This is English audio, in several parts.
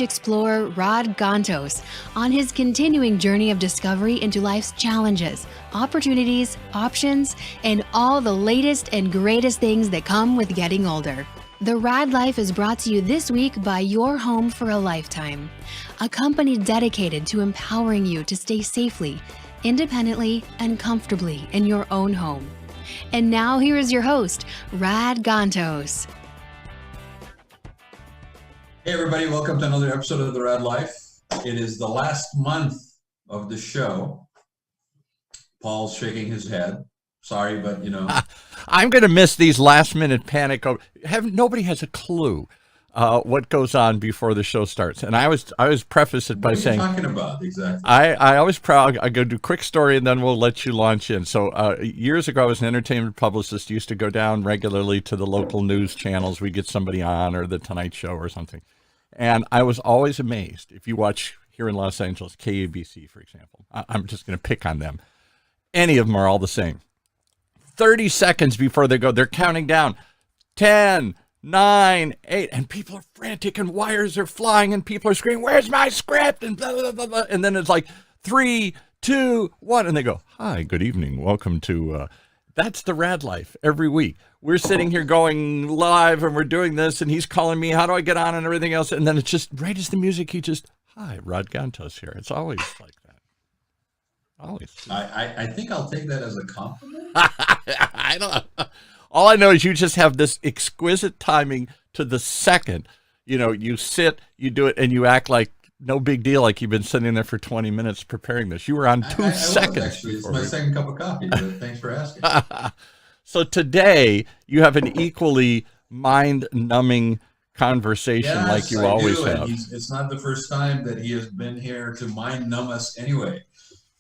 explorer Raad on his continuing journey of discovery into life's challenges, opportunities, options, and all the latest and greatest things that come with getting older. The Rad Life is brought to you this week by Your Home for a Lifetime, a company dedicated to empowering you to stay safely, independently, and comfortably in your own home. And now here is your host, Raad. Hey everybody, welcome to another episode of The Rad Life. It is the last month of the show. Paul's shaking his head. Sorry, but you know. I'm going to miss these last minute panic. Nobody has a clue what goes on before the show starts. And I always preface it by saying, what are you talking about exactly? I always I go do a quick story and then we'll let you launch in. So years ago, I was an entertainment publicist. Used to go down regularly to the local news channels. We get somebody on, or the Tonight Show or something. And I was always amazed. If you watch here in Los Angeles, KABC, for example, I'm just going to pick on them. Any of them are all the same. 30 seconds before they go, they're counting down 10, 9, 8, and people are frantic and wires are flying and people are screaming, "Where's my script?" and blah, blah, blah, blah. And then it's like 3, 2, 1, and they go, "Hi, good evening. Welcome to," that's the Rad Life every week. We're sitting here going live and we're doing this and he's calling me, "How do I get on?" and everything else. And then it's just right as the music, he just, "Hi, Rad Gantos here." It's always like that. Always. I think I'll take that as a compliment. I don't. All I know is you just have this exquisite timing to the second. You know, you sit, you do it, and you act like no big deal, like you've been sitting there for 20 minutes preparing this. You were on 2 seconds. Actually, it's my second cup of coffee, but thanks for asking. So today, you have an equally mind-numbing conversation like you always have. It's not the first time that he has been here to mind-numb us anyway.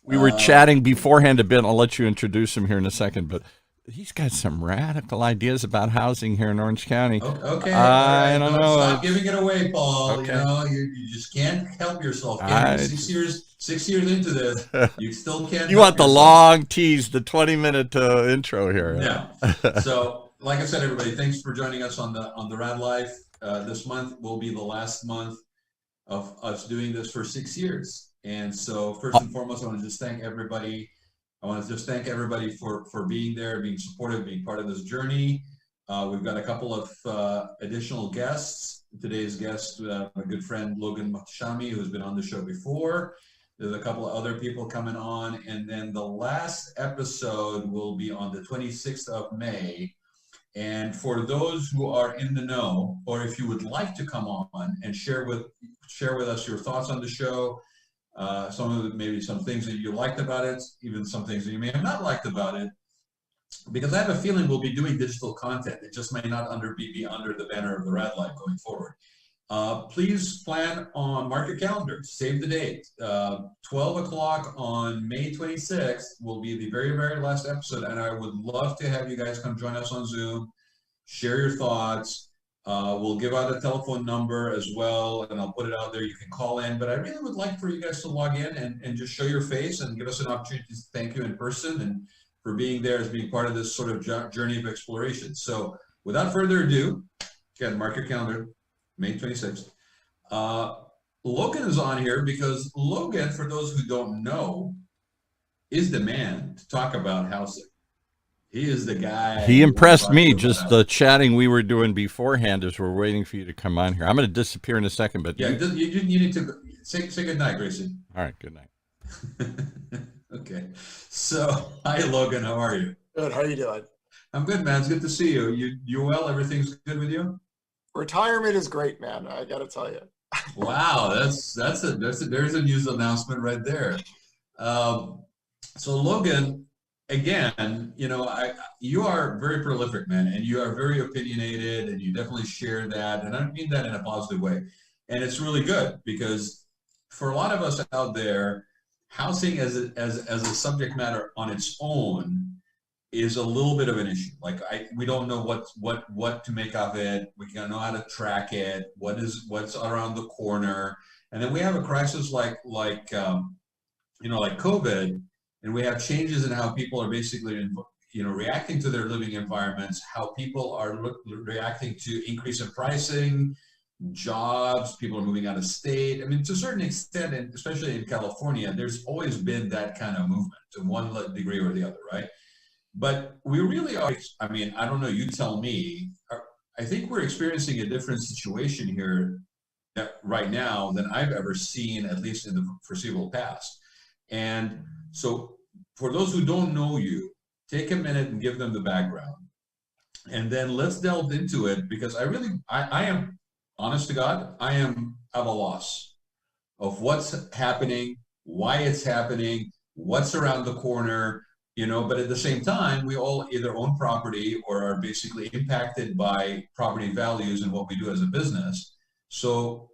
We were chatting beforehand a bit. I'll let you introduce him here in a second, but he's got some radical ideas about housing here in Orange County. Okay. I don't know. Stop giving it away, Paul. Okay. You know, you just can't help yourself. 6 years into this, you still can't. You want the long tease, the 20-minute intro here. Yeah. So, like I said, everybody, thanks for joining us on the Rad Life. This month will be the last month of us doing this for 6 years. And so, first and foremost, I want to just thank everybody. For being there, being supportive, being part of this journey. We've got a couple of additional guests. Today's guest, my good friend Logan Matashami, who's been on the show before. There's a couple of other people coming on. And then the last episode will be on the 26th of May. And for those who are in the know, or if you would like to come on and share with us your thoughts on the show, maybe some things that you liked about it, even some things that you may have not liked about it, because I have a feeling we'll be doing digital content. It just may not be under the banner of the Rad Life going forward. Please mark your calendars, save the date. 12 o'clock on May 26th will be the very, very last episode, and I would love to have you guys come join us on Zoom, share your thoughts. We'll give out a telephone number as well, and I'll put it out there. You can call in, but I really would like for you guys to log in and just show your face and give us an opportunity to thank you in person and for being there as being part of this sort of journey of exploration. So without further ado, again, mark your calendar, May 26th. Logan is on here because Logan, for those who don't know, is the man to talk about housing. He is the guy. He impressed me, just the chatting we were doing beforehand as we're waiting for you to come on here. I'm going to disappear in a second, but yeah, you need to say good night, Gracie. All right, good night. Okay. So, hi, Logan. How are you? Good. How are you doing? I'm good, man. It's good to see you. You well? Everything's good with you? Retirement is great, man. I got to tell you. Wow, there's a news announcement right there. So, Logan. Again, you know, you are very prolific, man, and you are very opinionated, and you definitely share that, and I mean that in a positive way. And it's really good because for a lot of us out there, housing as a subject matter on its own is a little bit of an issue. Like we don't know what to make of it. We don't know how to track it. What's around the corner, and then we have a crisis like COVID. And we have changes in how people are basically, reacting to their living environments, how people are reacting to increase in pricing, jobs, people are moving out of state. I mean, to a certain extent, and especially in California, there's always been that kind of movement to one degree or the other, right? But we really are, I mean, I don't know, you tell me. I think we're experiencing a different situation here right now than I've ever seen, at least in the foreseeable past. And so for those who don't know you, take a minute and give them the background. And then let's delve into it, because I am, honest to God, I am at a loss of what's happening, why it's happening, what's around the corner, but at the same time, we all either own property or are basically impacted by property values and what we do as a business. So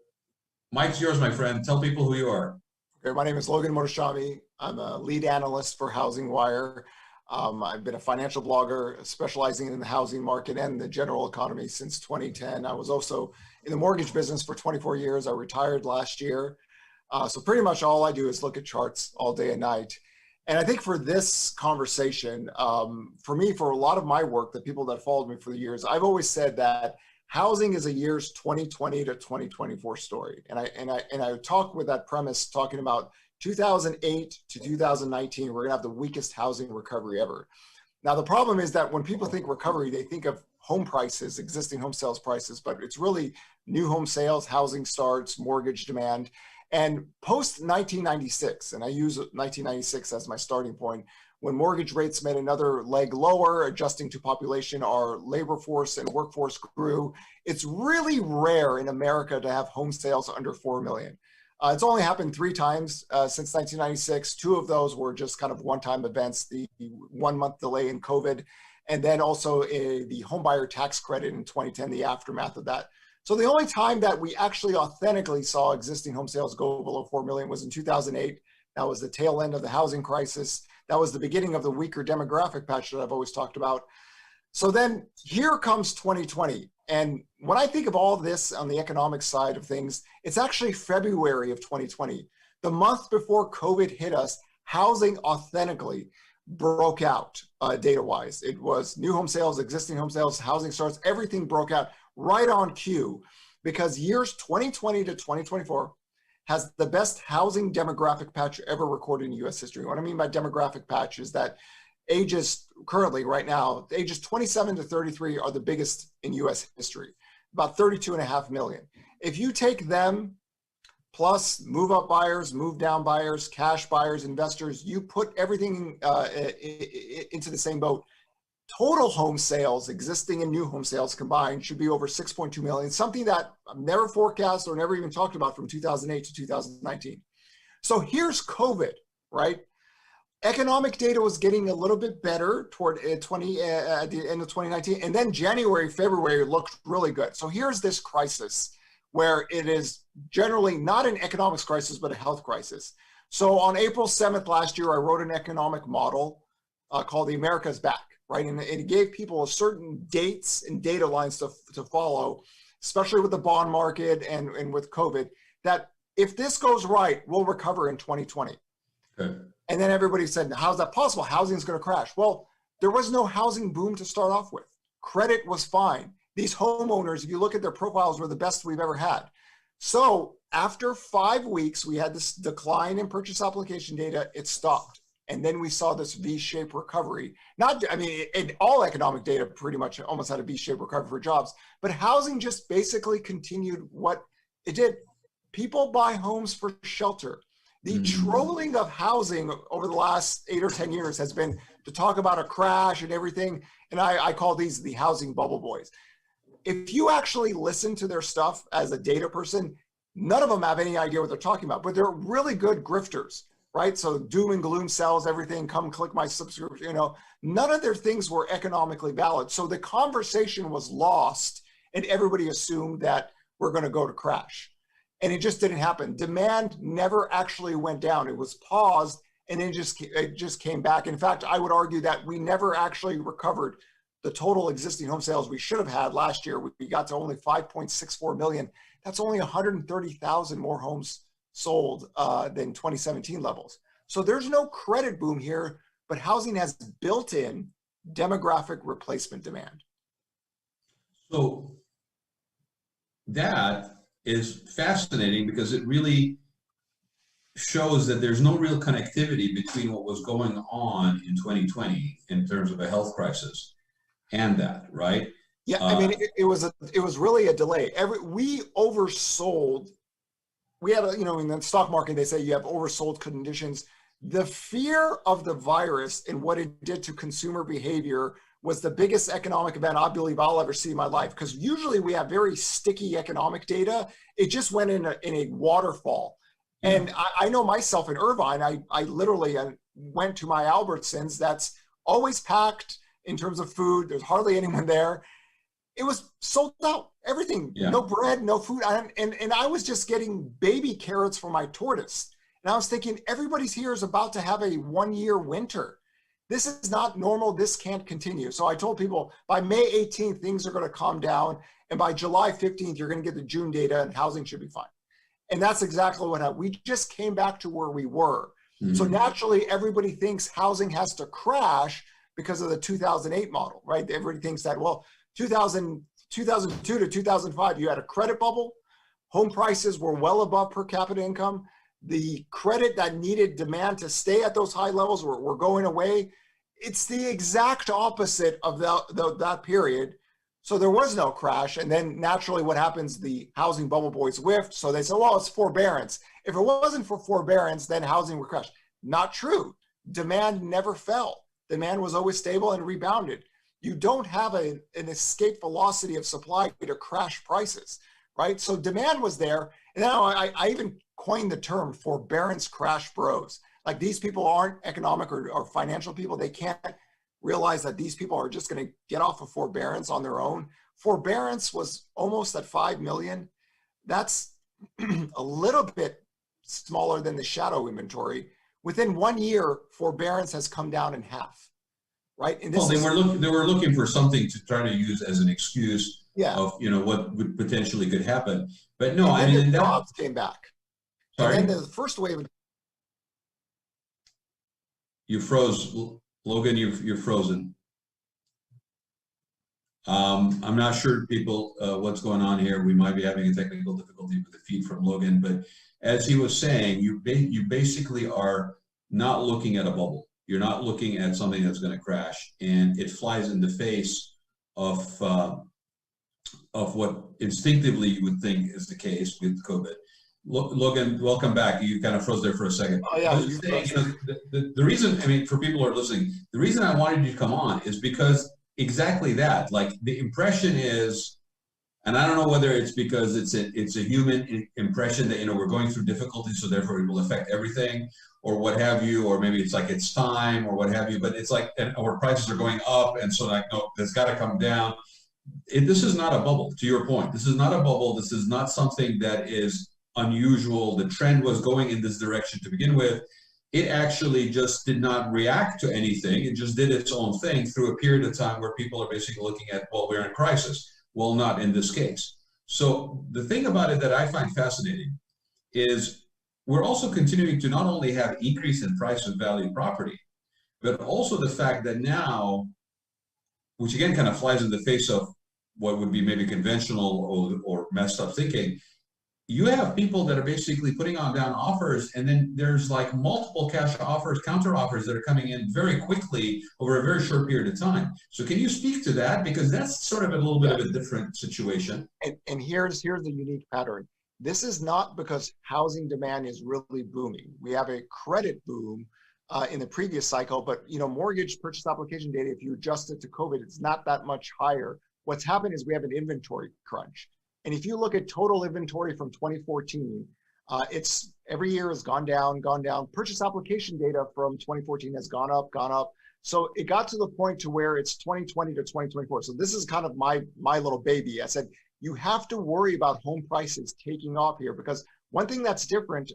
Mike's yours, my friend. Tell people who you are. Okay, my name is Logan Motoshami. I'm a lead analyst for Housing Wire. I've been a financial blogger specializing in the housing market and the general economy since 2010. I was also in the mortgage business for 24 years. I retired last year. So pretty much all I do is look at charts all day and night. And I think for this conversation, for me, for a lot of my work, the people that followed me for the years, I've always said that housing is a year's 2020 to 2024 story. And I talk with that premise, talking about 2008 to 2019, we're gonna have the weakest housing recovery ever. Now, the problem is that when people think recovery, they think of home prices, existing home sales prices, but it's really new home sales, housing starts, mortgage demand. And post 1996, and I use 1996 as my starting point, when mortgage rates made another leg lower, adjusting to population, our labor force and workforce grew. It's really rare in America to have home sales under 4 million. It's only happened 3 times since 1996. 2 of those were just kind of one-time events, the 1-month delay in COVID, and then also the homebuyer tax credit in 2010, the aftermath of that. So the only time that we actually authentically saw existing home sales go below 4 million was in 2008. That was the tail end of the housing crisis. That was the beginning of the weaker demographic patch that I've always talked about. So then here comes 2020. And when I think of all this on the economic side of things, it's actually February of 2020. The month before COVID hit us, housing authentically broke out data-wise. It was new home sales, existing home sales, housing starts, everything broke out right on cue, because years 2020 to 2024 has the best housing demographic patch ever recorded in US history. What I mean by demographic patch is that ages currently right now, ages 27 to 33 are the biggest in US history, about 32.5 million. If you take them plus move up buyers, move down buyers, cash buyers, investors, you put everything into the same boat. Total home sales, existing and new home sales combined, should be over 6.2 million, something that I've never forecast or never even talked about from 2008 to 2019. So here's COVID, right? Economic data was getting a little bit better toward at the end of 2019, and then January, February looked really good. So here's this crisis where it is generally not an economics crisis, but a health crisis. So on April 7th last year, I wrote an economic model called the America's Back. Right, and it gave people certain dates and data lines to follow, especially with the bond market and with COVID, that if this goes right, we'll recover in 2020. Okay. And then everybody said, how's that possible? Housing's going to crash. Well, there was no housing boom to start off with. Credit was fine. These homeowners, if you look at their profiles, were the best we've ever had. So after 5 weeks, we had this decline in purchase application data. It stopped. And then we saw this V-shaped recovery. All economic data pretty much almost had a V-shaped recovery for jobs, but housing just basically continued what it did. People buy homes for shelter. The trolling of housing over the last 8 or 10 years has been to talk about a crash and everything. And I call these the housing bubble boys. If you actually listen to their stuff as a data person, none of them have any idea what they're talking about, but they're really good grifters. Right? So doom and gloom sells everything, come click my subscription, none of their things were economically valid. So the conversation was lost and everybody assumed that we're going to go to crash. And it just didn't happen. Demand never actually went down. It was paused and then it just came back. In fact, I would argue that we never actually recovered the total existing home sales we should have had last year. We got to only 5.64 million. That's only 130,000 more homes sold than 2017 levels. So there's no credit boom here, but housing has built-in demographic replacement demand. So that is fascinating because it really shows that there's no real connectivity between what was going on in 2020 in terms of a health crisis and that, right? Yeah, I mean, it was really a delay. We oversold. We had in the stock market, they say you have oversold conditions. The fear of the virus and what it did to consumer behavior was the biggest economic event I believe I'll ever see in my life. Because usually we have very sticky economic data. It just went in a waterfall. Yeah. And I know myself in Irvine, I literally went to my Albertsons that's always packed in terms of food. There's hardly anyone there. It was sold out, everything, no bread, no food. And I was just getting baby carrots for my tortoise. And I was thinking, everybody's here is about to have a 1-year winter. This is not normal. This can't continue. So I told people by May 18th, things are going to calm down. And by July 15th, you're going to get the June data and housing should be fine. And that's exactly what happened. We just came back to where we were. Mm-hmm. So naturally, everybody thinks housing has to crash because of the 2008 model, right? Everybody thinks that, well, 2002 to 2005, you had a credit bubble. Home prices were well above per capita income. The credit that needed demand to stay at those high levels were going away. It's the exact opposite of that period. So there was no crash. And then naturally what happens, the housing bubble boys whiffed. So they said, well, it's forbearance. If it wasn't for forbearance, then housing would crash. Not true. Demand never fell. Demand was always stable and rebounded. You don't have an escape velocity of supply to crash prices, right? So demand was there. And now I even coined the term forbearance crash bros. Like these people aren't economic or financial people. They can't realize that these people are just going to get off of forbearance on their own. Forbearance was almost at 5 million. That's a little bit smaller than the shadow inventory. Within 1 year, forbearance has come down in half. Right. And well, they were looking for something to try to use as an excuse of what would potentially could happen. But no, I mean, the jobs came back. Sorry? And then the first wave. You froze, Logan. You're frozen. I'm not sure, people, what's going on here. We might be having a technical difficulty with the feed from Logan. But as he was saying, you basically are not looking at a bubble. You're not looking at something that's going to crash, and it flies in the face of what instinctively you would think is the case with COVID. Logan, welcome back. You kind of froze there for a second. Oh yeah. The reason, I mean, for people who are listening, the reason I wanted you to come on is because exactly that. Like the impression is, and I don't know whether it's because it's a human impression that we're going through difficulties, so therefore it will affect everything, or what have you, or maybe it's like it's time, or what have you. But it's like, or prices are going up, and so like, no, that's got to come down. This is not a bubble. To your point, this is not a bubble. This is not something that is unusual. The trend was going in this direction to begin with. It actually just did not react to anything. It just did its own thing through a period of time where people are basically looking at, well, we're in crisis. Well, not in this case. So the thing about it that I find fascinating is we're also continuing to not only have increase in price of value property, but also the fact that now, which again kind of flies in the face of what would be maybe conventional or messed up thinking, you have people that are basically putting on down offers, and then there's like multiple cash offers, counter offers that are coming in very quickly over a very short period of time. So can you speak to that? Because that's sort of a little bit of a different situation. And here's the unique pattern. This is not because housing demand is really booming. We have a credit boom in the previous cycle, but mortgage purchase application data, if you adjust it to COVID, it's not that much higher. What's happened is we have an inventory crunch. And if you look at total inventory from 2014, it's every year has gone down. Purchase application data from 2014 has gone up. So it got to the point to where it's 2020 to 2024. So this is kind of my little baby. I said, you have to worry about home prices taking off here, because one thing that's different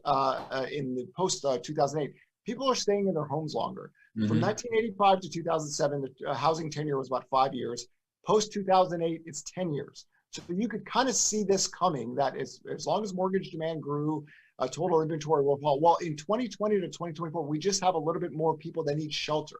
in the post 2008, people are staying in their homes longer. Mm-hmm. From 1985 to 2007, the housing tenure was about 5 years. Post 2008, it's 10 years. So you could kind of see this coming, that as long as mortgage demand grew, total inventory will fall. Well, in 2020 to 2024, we just have a little bit more people that need shelter.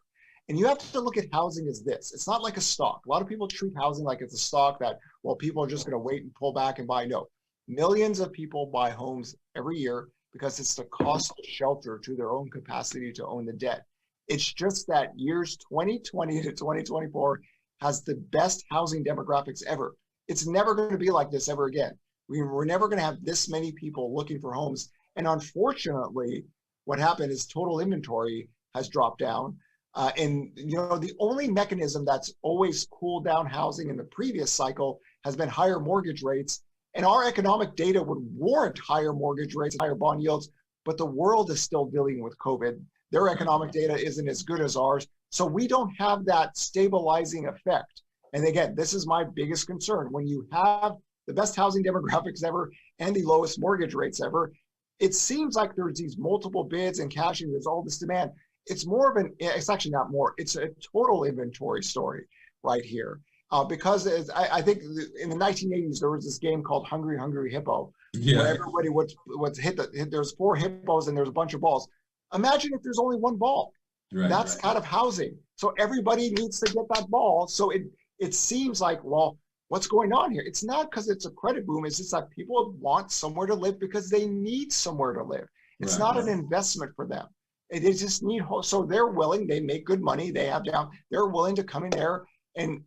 And you have to look at housing as this. It's not like a stock. A lot of people treat housing like it's a stock that, well, people are just going to wait and pull back and buy. No, millions of people buy homes every year because it's the cost of shelter to their own capacity to own the debt. It's just that years 2020 to 2024 has the best housing demographics ever. It's never going to be like this ever again. We're never going to have this many people looking for homes. And unfortunately, what happened is total inventory has dropped down. And the only mechanism that's always cooled down housing in the previous cycle has been higher mortgage rates. And our economic data would warrant higher mortgage rates, higher bond yields, but the world is still dealing with COVID. Their economic data isn't as good as ours. So we don't have that stabilizing effect. And again, this is my biggest concern. When you have the best housing demographics ever and the lowest mortgage rates ever, it seems like there's these multiple bids and caching, there's all this demand. It's more of it's actually not more, it's a total inventory story right here. Because I think in the 1980s, there was this game called Hungry Hungry Hippo, where everybody would hit there's 4 hippos and there's a bunch of balls. Imagine if there's only one ball. That's kind of housing. So everybody needs to get that ball. So it seems like, well, what's going on here? It's not because it's a credit boom. It's just that people want somewhere to live because they need somewhere to live. It's not an investment for them. They just need, so they're willing, they make good money, they're willing to come in there and,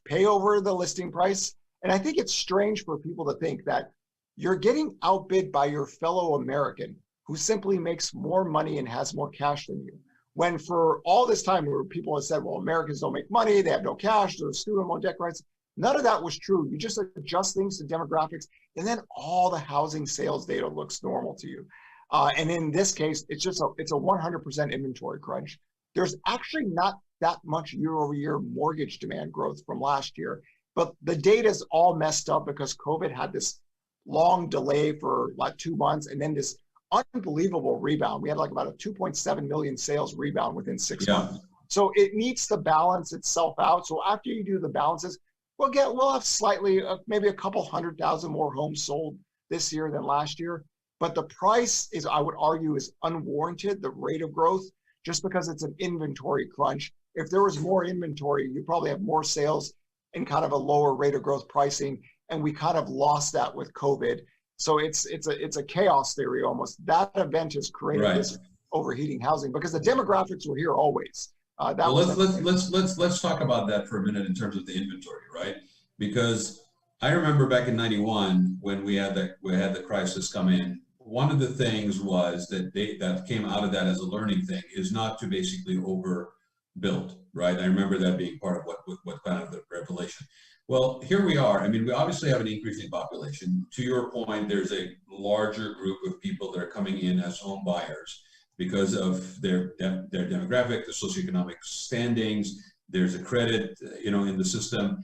pay over the listing price. And I think it's strange for people to think that you're getting outbid by your fellow American who simply makes more money and has more cash than you. When for all this time where people have said, well, Americans don't make money, they have no cash, they're student loan debt rights. None of that was true. You just adjust things to demographics, and then all the housing sales data looks normal to you. And in this case, it's a 100% inventory crunch. There's actually not that much year-over-year mortgage demand growth from last year, but the data is all messed up because COVID had this long delay for like 2 months, and then this unbelievable rebound. We had like about a 2.7 million sales rebound within 6 months. So it needs to balance itself out. So after you do the balances, we'll have slightly, maybe a couple 100,000 more homes sold this year than last year. But the price is, I would argue, is unwarranted, the rate of growth, just because it's an inventory crunch. If there was more inventory, you probably have more sales and kind of a lower rate of growth pricing. And we kind of lost that with COVID. So it's a chaos theory almost. That event has created this overheating housing because the demographics were here always. Let's talk about that for a minute in terms of the inventory, right? Because I remember back in '91 when we had the crisis come in. One of the things was that came out of that as a learning thing is not to basically overbuild, right? I remember that being part of what kind of the revelation. Well, here we are. I mean, we obviously have an increasing population. To your point, there's a larger group of people that are coming in as home buyers because of their demographic, their socioeconomic standings. There's a credit, in the system.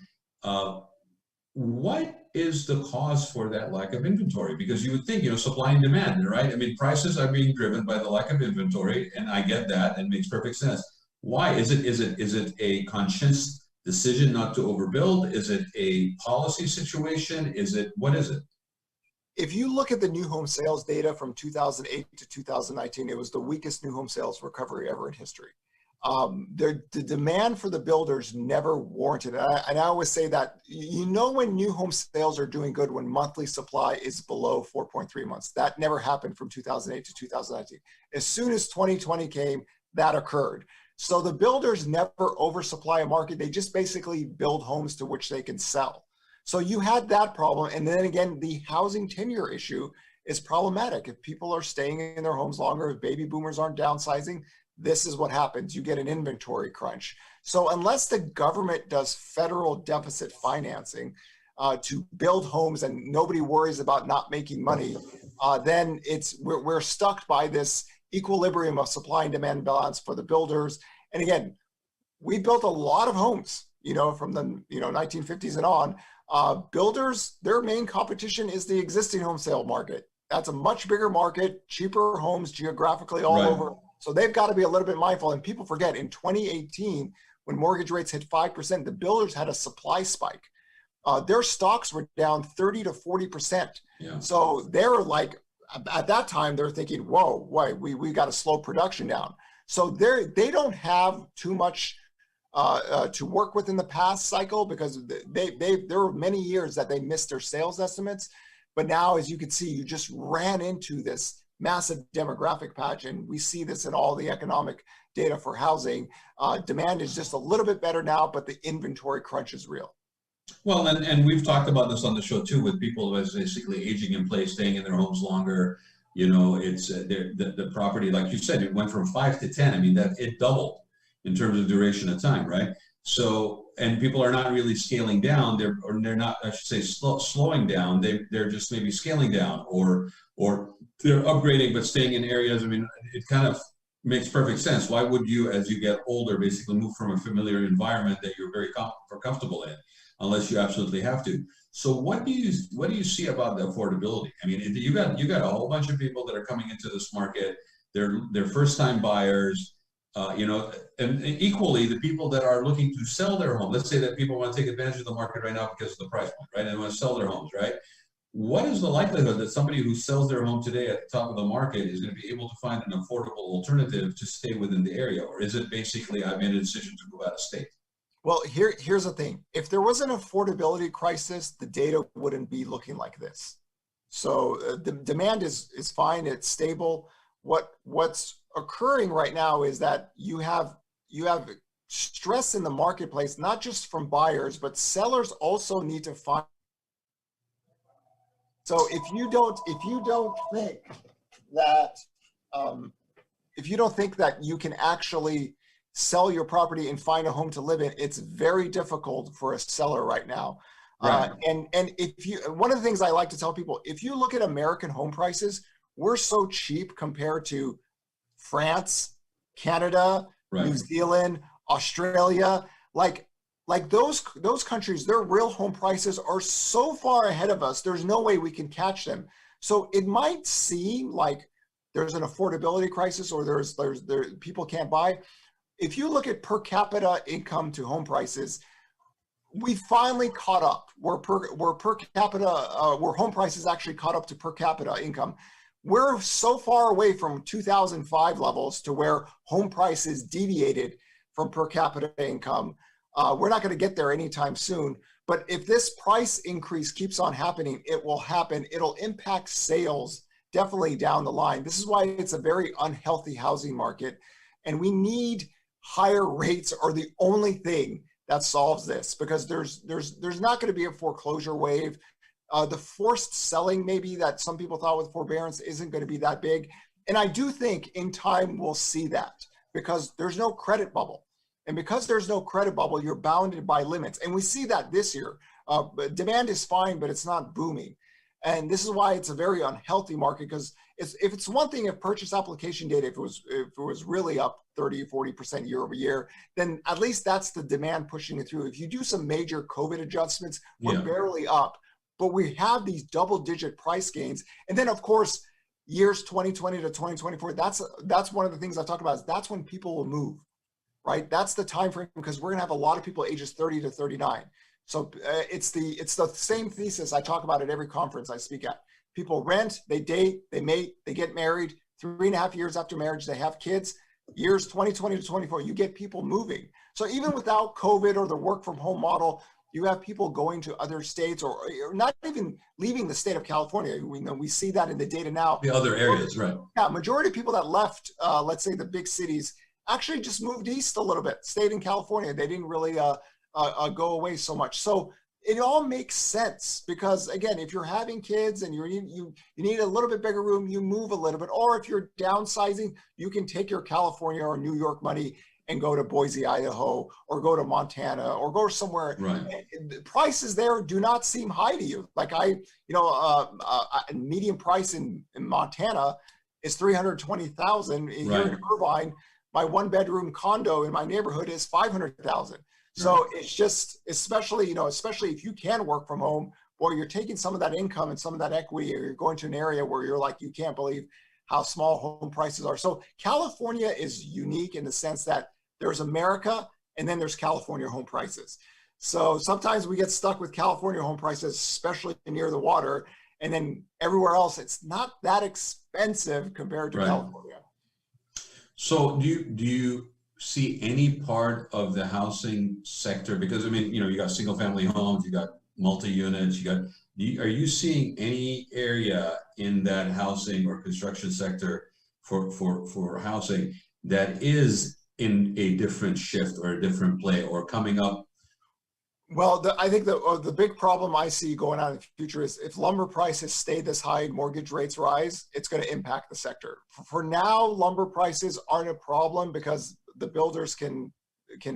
What is the cause for that lack of inventory? Because you would think, supply and demand, right? I mean, prices are being driven by the lack of inventory, and I get that, and makes perfect sense. Why? Is it a conscious decision not to overbuild? Is it a policy situation? What is it? If you look at the new home sales data from 2008 to 2019, it was the weakest new home sales recovery ever in history. The demand for the builders never warranted it. And I always say that, when new home sales are doing good, when monthly supply is below 4.3 months. That never happened from 2008 to 2019. As soon as 2020 came, that occurred. So the builders never oversupply a market. They just basically build homes to which they can sell. So you had that problem. And then again, the housing tenure issue is problematic. If people are staying in their homes longer, if baby boomers aren't downsizing, this is what happens. You get an inventory crunch. So unless the government does federal deficit financing to build homes and nobody worries about not making money, then we're stuck by this equilibrium of supply and demand balance for the builders. And again, we built a lot of homes, from the 1950s and on. Builders, their main competition is the existing home sale market. That's a much bigger market, cheaper homes geographically all over. So they've got to be a little bit mindful. And people forget, in 2018, when mortgage rates hit 5%, the builders had a supply spike. Their stocks were down 30 to 40%. Yeah. So they're like, at that time, they're thinking, whoa, we got to slow production down. So they don't have too much to work with in the past cycle, because there were many years that they missed their sales estimates. But now, as you can see, you just ran into this massive demographic patch, and we see this in all the economic data for housing. Demand is just a little bit better now, but the inventory crunch is real. Well, and we've talked about this on the show too, with people who are basically aging in place, staying in their homes longer. You know, it's the property, like you said, it went from 5 to 10. I mean, that it doubled in terms of duration of time, right? So, and people are not really scaling down. They're not, I should say, slowing down. They're just maybe scaling down, or they're upgrading but staying in areas. I mean, it kind of makes perfect sense. Why would you, as you get older, basically move from a familiar environment that you're very comfortable in, unless you absolutely have to? So what do you see about the affordability? I mean, you got a whole bunch of people that are coming into this market. They're first time buyers. You know, and equally the people that are looking to sell their home. Let's say that people want to take advantage of the market right now because of the price point, right? And they want to sell their homes, right? What is the likelihood that somebody who sells their home today at the top of the market is going to be able to find an affordable alternative to stay within the area? Or is it basically, I made a decision to go out of state? Well, here's the thing. If there was an affordability crisis, the data wouldn't be looking like this. So the demand is fine. It's stable. What's occurring right now is that you have stress in the marketplace, not just from buyers, but sellers also need to find. So if you don't think that you can actually sell your property and find a home to live in, it's very difficult for a seller right now. Right. And one of the things I like to tell people, if you look at American home prices, we're so cheap compared to France, Canada, Right. New Zealand, Australia. Like those countries, their real home prices are so far ahead of us. There's no way we can catch them. So it might seem like there's an affordability crisis, or there's people can't buy. If you look at per capita income to home prices, we finally caught up. Where home prices actually caught up to per capita income. We're so far away from 2005 levels to where home prices deviated from per capita income. We're not going to get there anytime soon. But if this price increase keeps on happening, it will happen. It'll impact sales definitely down the line. This is why it's a very unhealthy housing market. And we need higher rates are the only thing that solves this, because there's not going to be a foreclosure wave. The forced selling maybe that some people thought with forbearance isn't going to be that big. And I do think in time we'll see that, because there's no credit bubble. And because there's no credit bubble, you're bounded by limits. And we see that this year. Demand is fine, but it's not booming. And this is why it's a very unhealthy market, because if it's one thing, if purchase application data, if it was really up 30, 40% year over year, then at least that's the demand pushing it through. If you do some major COVID adjustments, we're barely up. But we have these double-digit price gains. And then, of course, years 2020 to 2024, that's one of the things I talk about, is that's when people will move, right? That's the time frame, because we're going to have a lot of people ages 30 to 39. So it's the same thesis I talk about at every conference I speak at. People rent, they date, they mate, they get married. 3.5 years after marriage, they have kids. Years 2020 to 24, you get people moving. So even without COVID or the work from home model, you have people going to other states, or not even leaving the state of California. We see that in the data now. The other areas, right? Yeah, majority of people that left, let's say the big cities, actually just moved east a little bit, stayed in California. They didn't really go away so much. So it all makes sense, because again, if you're having kids and you need a little bit bigger room, you move a little bit. Or if you're downsizing, you can take your California or New York money and go to Boise, Idaho, or go to Montana, or go somewhere. Right. The prices there do not seem high to you. Like median price in Montana is $320,000. Here in Irvine, my 1-bedroom condo in my neighborhood is $500,000. So it's just, especially if you can work from home, or you're taking some of that income and some of that equity, or you're going to an area where you're like, you can't believe how small home prices are. So California is unique in the sense that there's America and then there's California home prices. So sometimes we get stuck with California home prices, especially near the water, and then everywhere else, it's not that expensive compared to California. So do you see any part of the housing sector? Because I mean, you got single family homes, you got multi-units, are you seeing any area in that housing or construction sector for housing that is in a different shift or a different play or coming up? Well, I think the big problem I see going on in the future is if lumber prices stay this high and mortgage rates rise, it's going to impact the sector. For now, lumber prices aren't a problem because the builders can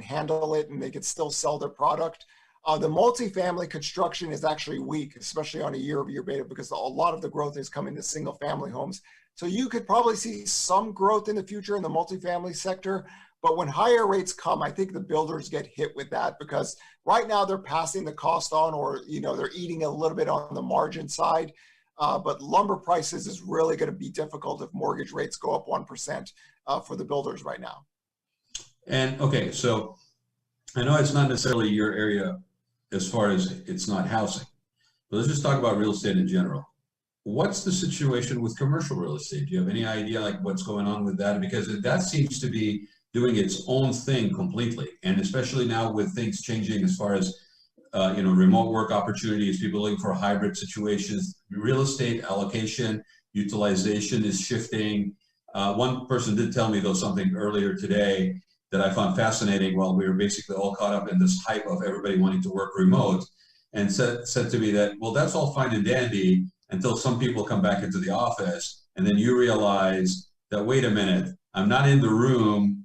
handle it and they can still sell their product. The multifamily construction is actually weak, especially on a year-over-year basis, because a lot of the growth is coming to single-family homes. So you could probably see some growth in the future in the multifamily sector. But when higher rates come, I think the builders get hit with that because right now they're passing the cost on, or they're eating a little bit on the margin side. But lumber prices is really going to be difficult if mortgage rates go up 1% for the builders right now. And okay, so I know it's not necessarily your area as far as it's not housing, but let's just talk about real estate in general. What's the situation with commercial real estate? Do you have any idea like what's going on with that? Because that seems to be doing its own thing completely. And especially now with things changing as far as, remote work opportunities, people looking for hybrid situations, real estate allocation, utilization is shifting. One person did tell me though something earlier today that I found fascinating while we were basically all caught up in this hype of everybody wanting to work remote, and said to me that, well, that's all fine and dandy until some people come back into the office and then you realize that, wait a minute, I'm not in the room.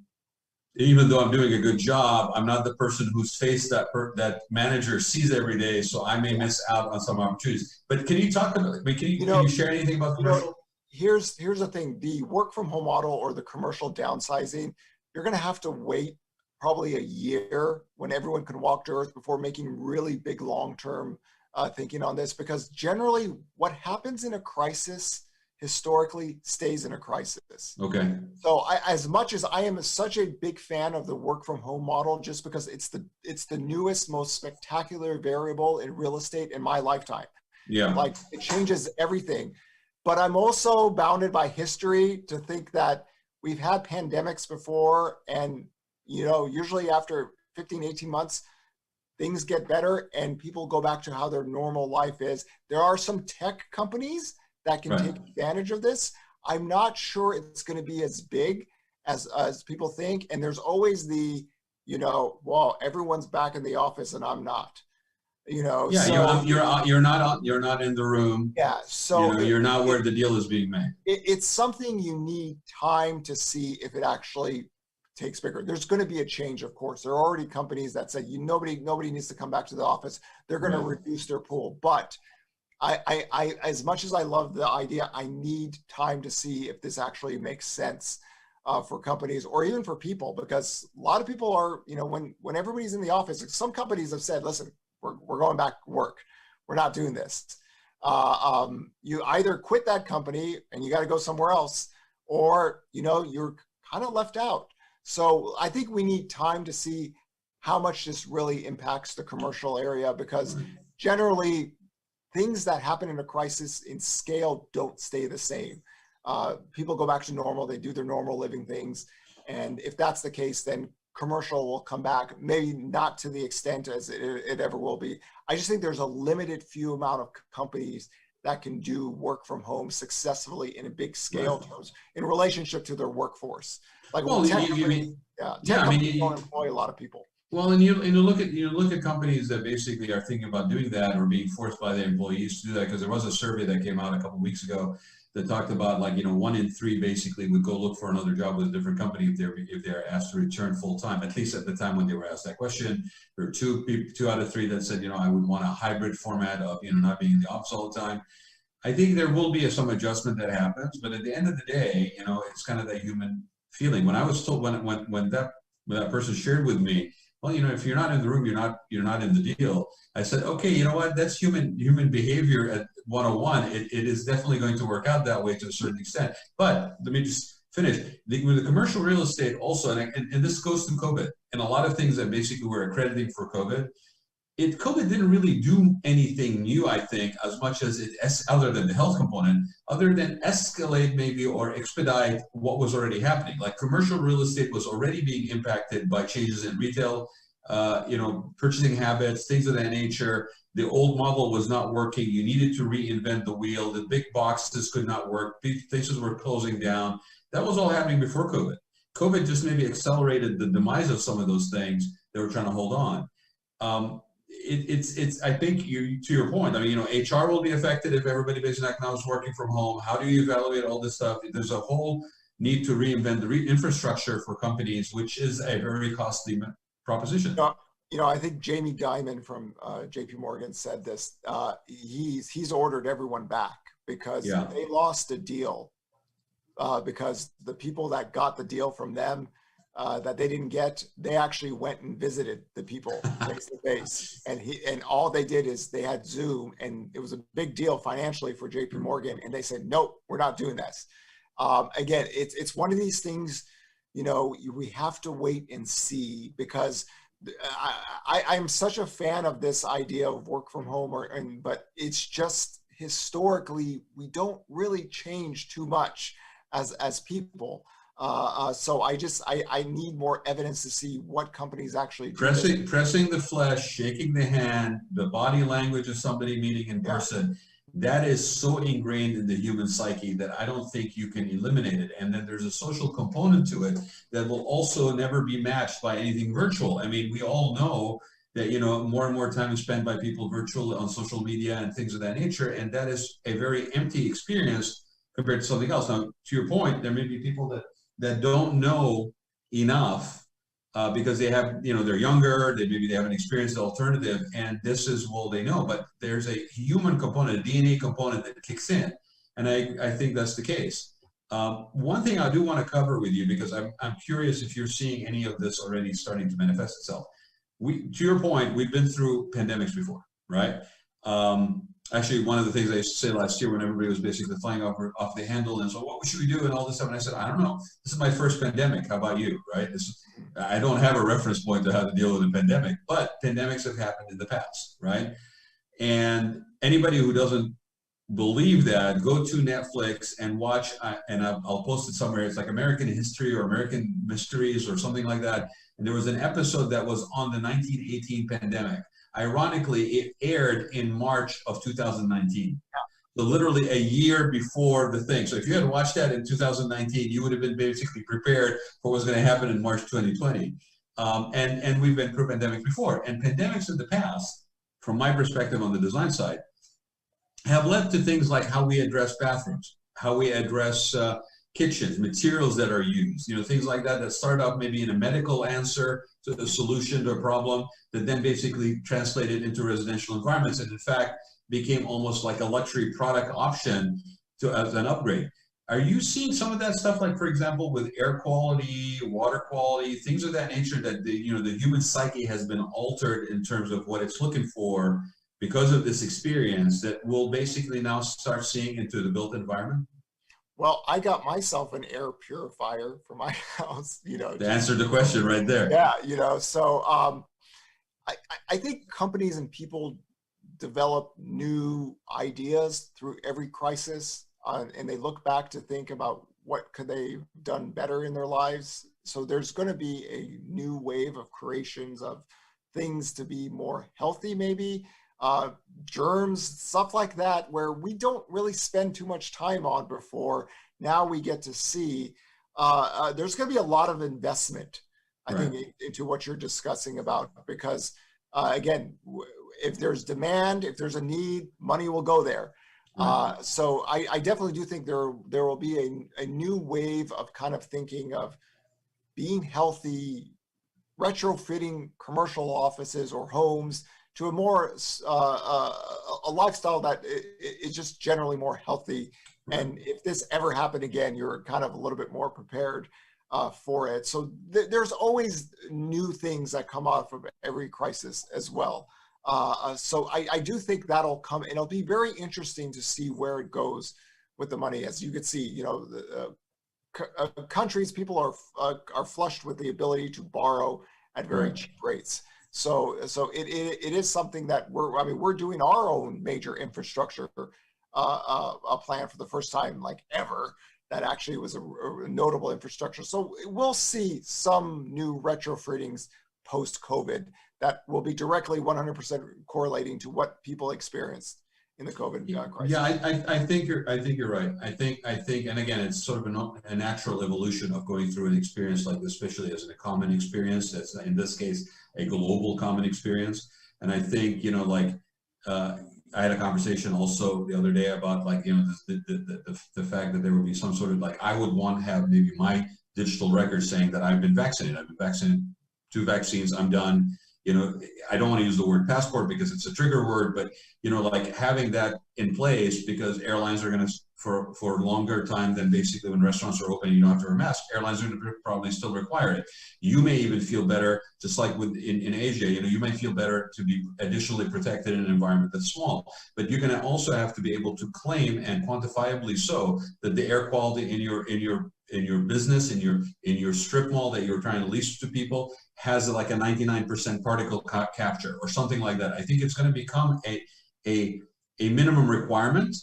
Even though I'm doing a good job, I'm not the person whose face that manager sees every day, so I may miss out on some opportunities. But can you talk about? Can you share anything about commercial? Here's the thing: the work from home model or the commercial downsizing, you're going to have to wait probably a year when everyone can walk to earth before making really big long-term thinking on this. Because generally, what happens in a crisis historically stays in a crisis. Okay. So as much as I am such a big fan of the work from home model, just because it's the newest, most spectacular variable in real estate in my lifetime. Yeah. Like it changes everything. But I'm also bounded by history to think that we've had pandemics before, and usually after 15, 18 months, things get better and people go back to how their normal life is. There are some tech companies that can take advantage of this. I'm not sure it's going to be as big as people think. And there's always the, well, everyone's back in the office and I'm not. Yeah, so, you're not in the room. Yeah, so you're not where the deal is being made. It's something you need time to see if it actually takes bigger. There's going to be a change, of course. There are already companies that say nobody needs to come back to the office. They're going to reduce their pool, but I as much as I love the idea, I need time to see if this actually makes sense for companies or even for people, because a lot of people are, when everybody's in the office, some companies have said, listen, we're going back to work. We're not doing this. You either quit that company and you got to go somewhere else, or, you're kind of left out. So I think we need time to see how much this really impacts the commercial area, because generally, things that happen in a crisis in scale don't stay the same. People go back to normal, they do their normal living things. And if that's the case, then commercial will come back, maybe not to the extent as it ever will be. I just think there's a limited few amount of companies that can do work from home successfully in a big scale terms in relationship to their workforce. Like, tech companies don't employ a lot of people. Well, and you look at companies that basically are thinking about doing that or being forced by their employees to do that, because there was a survey that came out a couple of weeks ago that talked about 1 in 3 basically would go look for another job with a different company if they're asked to return full time. At least at the time when they were asked that question, there were 2 out of 3 that said I would want a hybrid format of not being in the office all the time. I think there will be some adjustment that happens, but at the end of the day, it's kind of that human feeling. When I was told when that person shared with me, well, if you're not in the room, you're not in the deal. I said, okay, you know what? That's human behavior at 101. It is definitely going to work out that way to a certain extent. But let me just finish. With the commercial real estate also, and this goes through COVID, and a lot of things that basically we're accrediting for COVID, COVID didn't really do anything new, I think, as much as other than the health component, other than escalate maybe or expedite what was already happening. Like commercial real estate was already being impacted by changes in retail, purchasing habits, things of that nature. The old model was not working. You needed to reinvent the wheel. The big boxes could not work. Big places were closing down. That was all happening before COVID. COVID just maybe accelerated the demise of some of those things they were trying to hold on. I think to your point, I mean, HR will be affected if everybody basically now is working from home. How do you evaluate all this stuff? There's a whole need to reinvent the infrastructure for companies, which is a very costly proposition. I think Jamie Dimon from JP Morgan said this. He's ordered everyone back because they lost a deal because the people that got the deal from them that they didn't get, they actually went and visited the people face to face, and all they did is they had Zoom, and it was a big deal financially for JP Morgan, and they said, nope, we're not doing this. Again, it's one of these things, we have to wait and see, because I'm such a fan of this idea of work from home, but it's just historically we don't really change too much as people. So I need more evidence to see what companies actually do. Pressing the flesh, shaking the hand, the body language of somebody meeting in person. That is so ingrained in the human psyche that I don't think you can eliminate it. And then there's a social component to it that will also never be matched by anything virtual. I mean, we all know that, more and more time is spent by people virtually on social media and things of that nature. And that is a very empty experience compared to something else. Now, to your point, there may be people that don't know enough because they have, they're younger, maybe they haven't experienced the alternative, and this is all they know. But there's a human component, a DNA component that kicks in, and I think that's the case. One thing I do want to cover with you, because I'm curious if you're seeing any of this already starting to manifest itself. To your point, we've been through pandemics before, right? Actually, one of the things I used to say last year when everybody was basically flying off the handle and so what should we do and all this stuff, and I said, I don't know. This is my first pandemic. How about you, right? I don't have a reference point to how to deal with a pandemic, but pandemics have happened in the past, right? And anybody who doesn't believe that, go to Netflix and watch, and I'll post it somewhere. It's like American History or American Mysteries or something like that. And there was an episode that was on the 1918 pandemic. Ironically, it aired in March of 2019. So literally a year before the thing. So if you had watched that in 2019, you would have been basically prepared for what's going to happen in March 2020. And we've been through pandemics before. And pandemics in the past, from my perspective on the design side, have led to things like how we address bathrooms, how we address kitchens, materials that are used, things like that start off maybe in a medical answer to the solution to a problem that then basically translated into residential environments, and in fact became almost like a luxury product option as an upgrade. Are you seeing some of that stuff, like, for example, with air quality, water quality, things of that nature, that the human psyche has been altered in terms of what it's looking for because of this experience that we'll basically now start seeing into the built environment? Well, I got myself an air purifier for my house, To answer the question right there. Yeah, so I think companies and people develop new ideas through every crisis, and they look back to think about what could they have done better in their lives. So there's going to be a new wave of creations of things to be more healthy, maybe. Germs, stuff like that, where we don't really spend too much time on before. Now we get to see there's going to be a lot of investment, I think, into what you're discussing about, because again, if there's demand, if there's a need, money will go there. So I definitely do think there will be a new wave of kind of thinking of being healthy, retrofitting commercial offices or homes to a more a lifestyle that is just generally more healthy. And if this ever happened again, you're kind of a little bit more prepared for it. So there's always new things that come out from every crisis as well. So I do think that'll come, and it'll be very interesting to see where it goes with the money. As you can see, countries, people are flushed with the ability to borrow at very cheap rates. So it is something that we're doing our own major infrastructure a plan for the first time like ever that actually was a notable infrastructure. So we'll see some new retrofittings post-COVID that will be directly 100% correlating to what people experienced in the COVID crisis. Yeah, I think you're right. I think, and again, it's sort of a natural evolution of going through an experience like this, especially as a common experience. That's in this case a global common experience. And I think, you know, like I had a conversation also the other day about, like, you know, the fact that there would be some sort of, like, I would want to have maybe my digital record saying that I've been vaccinated. I've been vaccinated, 2 vaccines, I'm done. You know, I don't want to use the word passport because it's a trigger word, but, you know, like having that in place, because airlines are going to, for longer time than basically when restaurants are open, you don't have to wear a mask. Airlines are going to probably still require it. You may even feel better, just like in Asia, you know, you may feel better to be additionally protected in an environment that's small, but you're going to also have to be able to claim, and quantifiably so, that the air quality in your business, in your strip mall that you're trying to lease to people, has like a 99% particle capture or something like that. I think it's going to become a minimum requirement,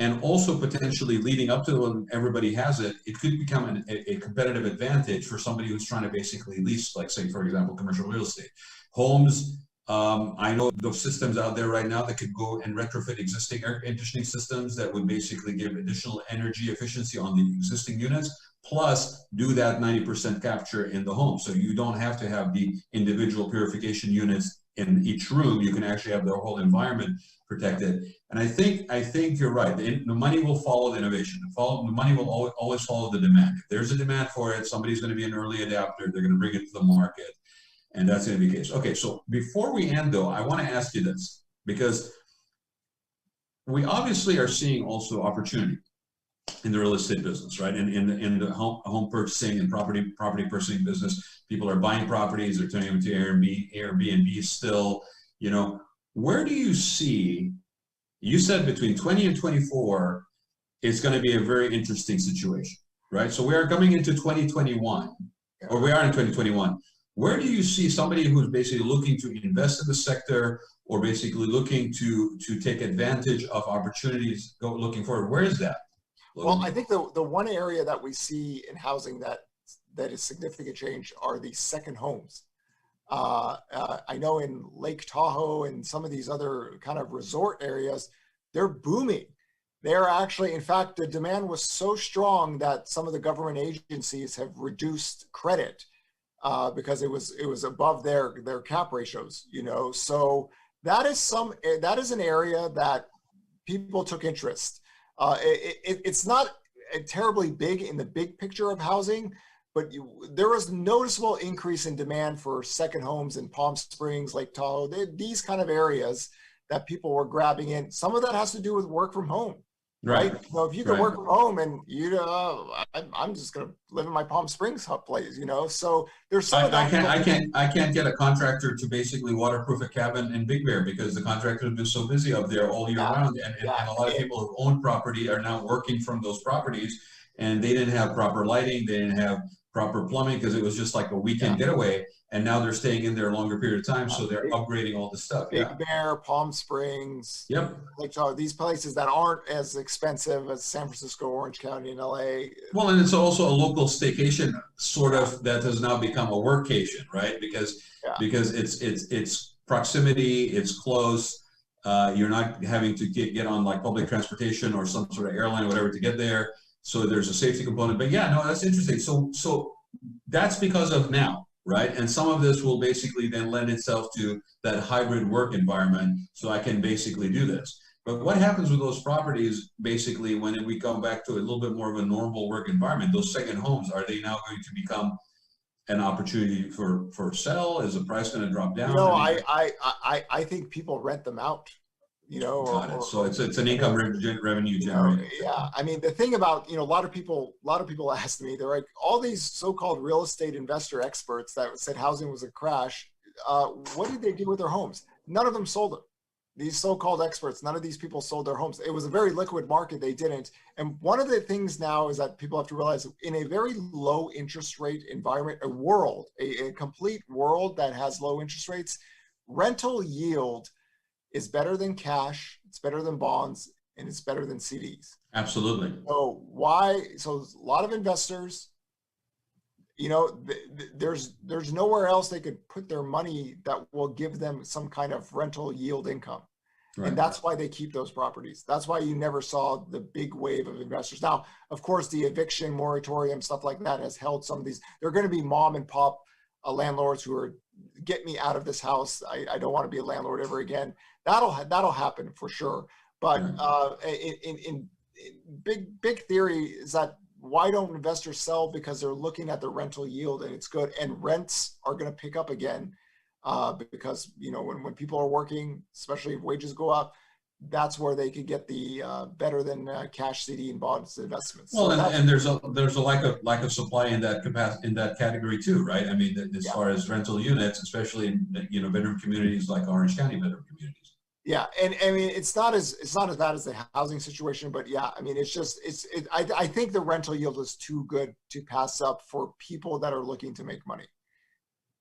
and also potentially leading up to when everybody has it, it could become a competitive advantage for somebody who's trying to basically lease, like, say, for example, commercial real estate. Homes, I know those systems out there right now that could go and retrofit existing air conditioning systems that would basically give additional energy efficiency on the existing units, plus do that 90% capture in the home. So you don't have to have the individual purification units in each room. You can actually have the whole environment protected. And I think you're right. The money will follow the innovation. The money will always follow the demand. If there's a demand for it, somebody's going to be an early adapter. They're going to bring it to the market. And that's going to be the case. Okay, so before we end, though, I want to ask you this, because we obviously are seeing also opportunity in the real estate business, right? In the home purchasing and property purchasing business, people are buying properties, they're turning them to Airbnb still. You know, where do you see? You said between 20 and 24, it's going to be a very interesting situation, right? So we are coming into 2021, or we are in 2021. Where do you see somebody who's basically looking to invest in the sector, or basically looking to take advantage of opportunities looking forward? Where is that? Well, I think the one area that we see in housing that is significant change are the second homes. I know in Lake Tahoe and some of these other kind of resort areas, they're booming. They're actually, in fact, the demand was so strong that some of the government agencies have reduced credit because it was above their cap ratios, you know. So that is an area that people took interest. It's not terribly big in the big picture of housing, but there was noticeable increase in demand for second homes in Palm Springs, Lake Tahoe, these kind of areas that people were grabbing in. Some of that has to do with work from home, right? So if you can work from home, and I'm just going to live in my Palm Springs place, you know. So there's some of that. I can't get a contractor to basically waterproof a cabin in Big Bear because the contractor has been so busy up there all year round, and a lot of people who own property are now working from those properties, and they didn't have proper lighting, they didn't have proper plumbing because it was just like a weekend getaway, and now they're staying in there a longer period of time, so they're upgrading all the stuff. Big Bear, Palm Springs, Lake Tahoe, these places that aren't as expensive as San Francisco, Orange County, and LA. Well, and it's also a local staycation sort of that has now become a workcation, right? Because it's proximity, it's close. You're not having to get on like public transportation or some sort of airline or whatever to get there. So there's a safety component. But yeah, no, that's interesting. So that's because of now, right? And some of this will basically then lend itself to that hybrid work environment. So I can basically do this. But what happens with those properties, basically, when we come back to a little bit more of a normal work environment, those second homes, are they now going to become an opportunity for sale? Is the price going to drop down? No, I think people rent them out. You know, got it. So it's an income revenue generator. Yeah, I mean, the thing about, you know, a lot of people asked me, they're like, all these so-called real estate investor experts that said housing was a crash, what did they do with their homes? None of them sold them. these so-called experts, none of these people sold their homes. It was a very liquid market. They didn't. And one of the things now is that people have to realize in a very low interest rate environment, a complete world that has low interest rates, rental yield is better than cash, it's better than bonds, and it's better than CDs. Absolutely. So a lot of investors, there's nowhere else they could put their money that will give them some kind of rental yield income. Right. And that's why they keep those properties. That's why you never saw the big wave of investors. Now, of course, the eviction moratorium, stuff like that has held some of these. There are going to be mom and pop landlords who are, get me out of this house. I don't want to be a landlord ever again. That'll happen for sure. But in big theory is that why don't investors sell? Because they're looking at the rental yield and it's good, and rents are going to pick up again because when people are working, especially if wages go up, that's where they could get the better than cash CD and bonds investments. Well, so and there's a lack of supply in that capacity, in that category too, right? I mean, as far as rental units, especially in bedroom communities like Orange County bedroom communities. Yeah, and I mean it's not as bad as the housing situation, but yeah, I mean I think the rental yield is too good to pass up for people that are looking to make money.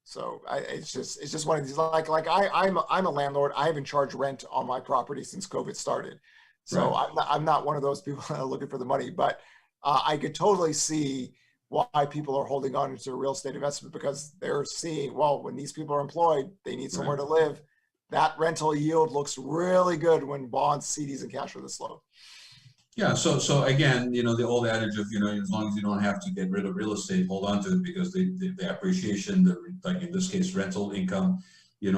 So it's just one of these, like I'm a landlord. I haven't charged rent on my property since COVID started, so right. I'm not one of those people that are looking for the money. But I could totally see why people are holding on to real estate investment, because they're seeing, well, when these people are employed, they need somewhere to live. That rental yield looks really good when bonds, CDs, and cash are this low. Yeah. So again, the old adage of, as long as you don't have to get rid of real estate, hold on to it, because the appreciation, like in this case, rental income,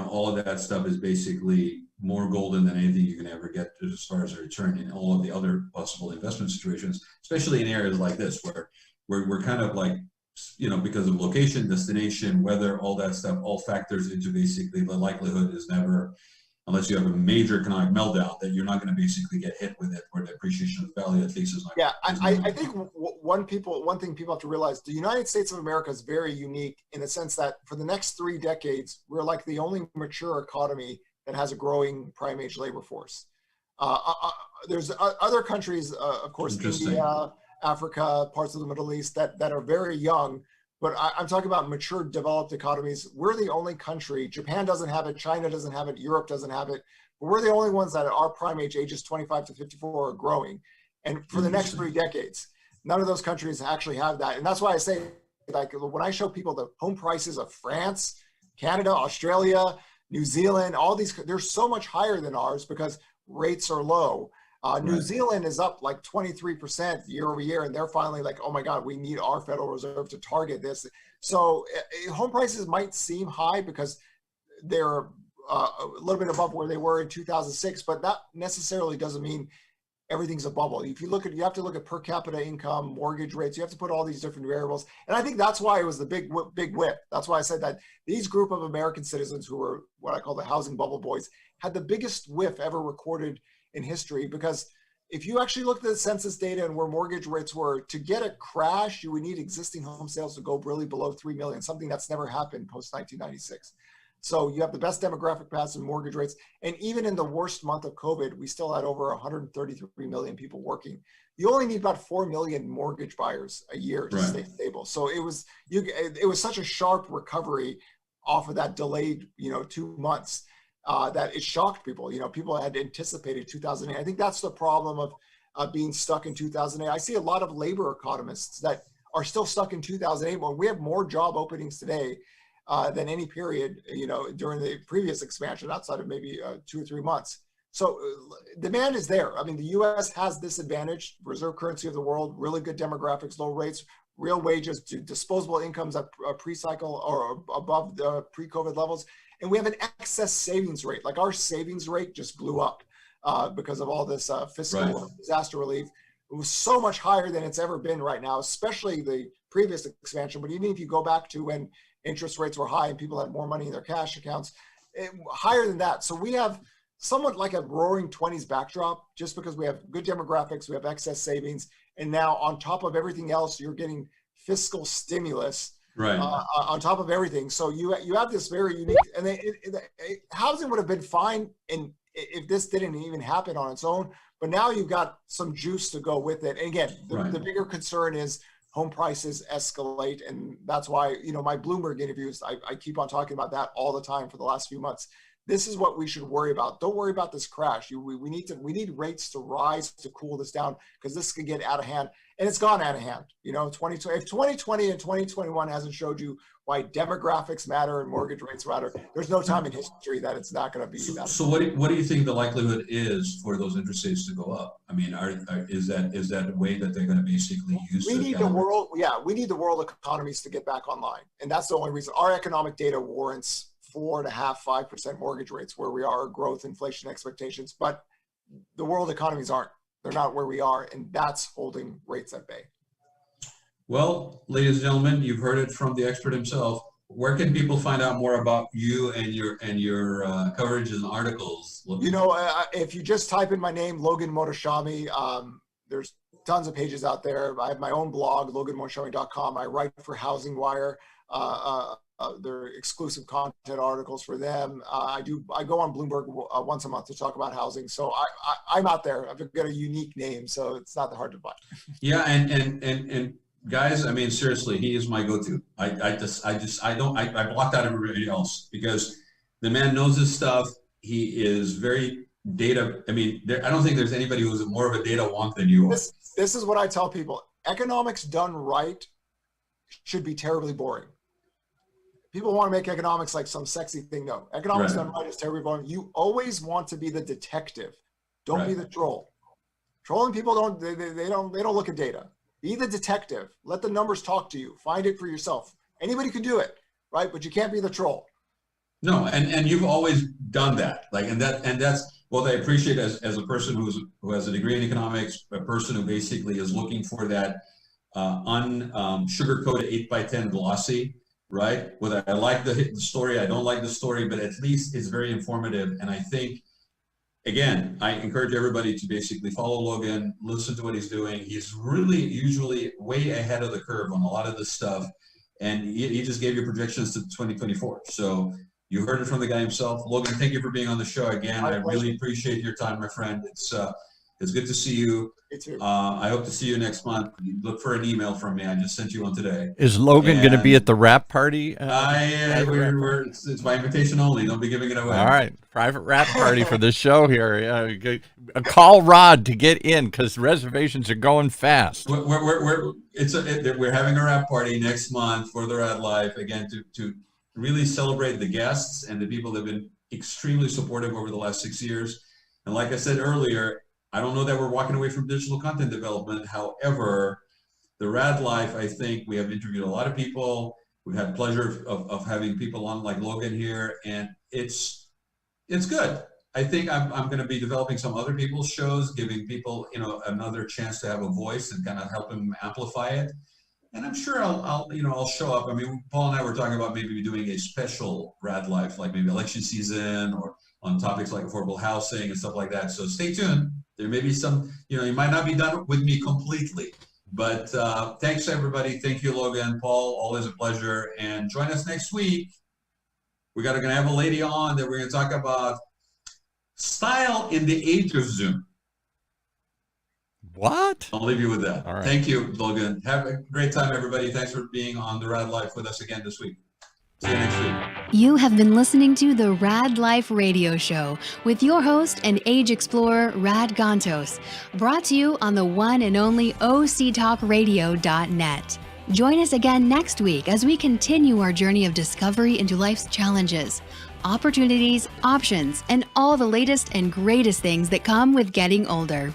all of that stuff is basically more golden than anything you can ever get as far as a return in all of the other possible investment situations, especially in areas like this where we're kind of like, because of location, destination, weather, all that stuff, all factors into basically the likelihood is never, unless you have a major economic meltdown, that you're not going to basically get hit with it, or the appreciation of value at least is not. Yeah, I think one thing people have to realize, the United States of America is very unique in the sense that for the next 3 decades, we're like the only mature economy that has a growing prime age labor force. There's other countries, of course, India, Africa, parts of the Middle East that are very young, but I'm talking about mature, developed economies. We're the only country. Japan doesn't have it. China doesn't have it. Europe doesn't have it. But we're the only ones that our prime age, ages 25 to 54, are growing. And for the next 3 decades, none of those countries actually have that. And that's why I say, like, when I show people the home prices of France, Canada, Australia, New Zealand, all these, they're so much higher than ours because rates are low. New Zealand is up like 23% year over year, and they're finally like, oh my God, we need our Federal Reserve to target this. So home prices might seem high because they're a little bit above where they were in 2006, but that necessarily doesn't mean everything's a bubble. If you have to look at per capita income, mortgage rates, you have to put all these different variables. And I think that's why it was the big whip. That's why I said that these group of American citizens who were what I call the housing bubble boys had the biggest whiff ever recorded in history, because if you actually look at the census data and where mortgage rates were, to get a crash, you would need existing home sales to go really below 3 million, something that's never happened post 1996. So you have the best demographic paths and mortgage rates. And even in the worst month of COVID, we still had over 133 million people working. You only need about 4 million mortgage buyers a year to stay stable. So it was such a sharp recovery off of that delayed, 2 months. That it shocked people. People had anticipated 2008. I think that's the problem of being stuck in 2008. I see a lot of labor economists that are still stuck in 2008 when we have more job openings today than any period, during the previous expansion outside of maybe 2 or 3 months. So demand is there. I mean, the U.S. has this advantage: reserve currency of the world, really good demographics, low rates, real wages, disposable incomes at pre-cycle or above the pre-COVID levels. And we have an excess savings rate. Like our savings rate just blew up because of all this fiscal disaster relief. It was so much higher than it's ever been right now, especially the previous expansion. But even if you go back to when interest rates were high and people had more money in their cash accounts, higher than that. So we have somewhat like a roaring 20s backdrop, just because we have good demographics, we have excess savings. And now on top of everything else, you're getting fiscal stimulus on top of everything. So you have this very unique, and housing would have been fine in if this didn't even happen on its own. But now you've got some juice to go with it. And again, the bigger concern is home prices escalate. And that's why, my Bloomberg interviews, I keep on talking about that all the time for the last few months. This is what we should worry about. Don't worry about this crash. We need rates to rise to cool this down, because this could get out of hand, and it's gone out of hand. If 2020 and 2021 hasn't showed you why demographics matter and mortgage rates matter, there's no time in history that it's not going to be that. So what do you think the likelihood is for those interest rates to go up? I mean, is that a way that they're going to basically use? We need the world economies to get back online, and that's the only reason. Our economic data warrants 4.5%-5% mortgage rates where we are, growth, inflation expectations, but the world economies aren't. They're not where we are, and that's holding rates at bay. Well, ladies and gentlemen, you've heard it from the expert himself. Where can people find out more about you and your coverage and articles? If you just type in my name, Logan Motoshami, there's tons of pages out there. I have my own blog, loganmotoshami.com. I write for Housing Wire. They're exclusive content articles for them. I go on Bloomberg once a month to talk about housing. So I'm out there. I've got a unique name, so it's not that hard to find. Yeah, and guys, I mean, seriously, he is my go-to. I blocked out everybody else because the man knows his stuff. He is very data. I mean, I don't think there's anybody who's more of a data wonk than you are. This is what I tell people. Economics done right should be terribly boring. People want to make economics like some sexy thing. No, economics done right is terribly boring. You always want to be the detective. Don't be the troll. Trolling people don't look at data. Be the detective. Let the numbers talk to you. Find it for yourself. Anybody can do it, right? But you can't be the troll. No, and you've always done that. That's what I appreciate as a person who has a degree in economics, a person who basically is looking for that sugar-coated 8x10 glossy. Right? Whether I like the story, I don't like the story, but at least it's very informative. And I think, again, I encourage everybody to basically follow Logan, listen to what he's doing. He's really usually way ahead of the curve on a lot of this stuff. And he just gave you projections to 2024. So you heard it from the guy himself. Logan, thank you for being on the show again. I really appreciate your time, my friend. It's good to see you. I hope to see you next month. Look for an email from me. I just sent you one today. Is Logan going to be at the wrap party? It's by invitation only. Don't be giving it away. All right. Private wrap party for this show here. Call Raad to get in because reservations are going fast. We're having a wrap party next month for the Raad Life, again, to really celebrate the guests and the people that have been extremely supportive over the last 6 years. And like I said earlier, I don't know that we're walking away from digital content development. However, the Raad Life, I think we have interviewed a lot of people. We've had pleasure of having people on like Logan here, and it's good. I think I'm going to be developing some other people's shows, giving people another chance to have a voice and kind of help them amplify it. And I'm sure I'll show up. I mean, Paul and I were talking about maybe doing a special Raad Life, like maybe election season or on topics like affordable housing and stuff like that. So stay tuned. There may be some, you might not be done with me completely, but thanks everybody. Thank you, Logan, Paul, always a pleasure. And join us next week. We're going to have a lady on that we're going to talk about style in the age of Zoom. What? I'll leave you with that. All right. Thank you, Logan. Have a great time, everybody. Thanks for being on the Raad Life with us again this week. See you next week. You have been listening to the Raad Life Radio Show with your host and age explorer, Raad Gantos, brought to you on the one and only octalkradio.net. Join us again next week as we continue our journey of discovery into life's challenges, opportunities, options, and all the latest and greatest things that come with getting older.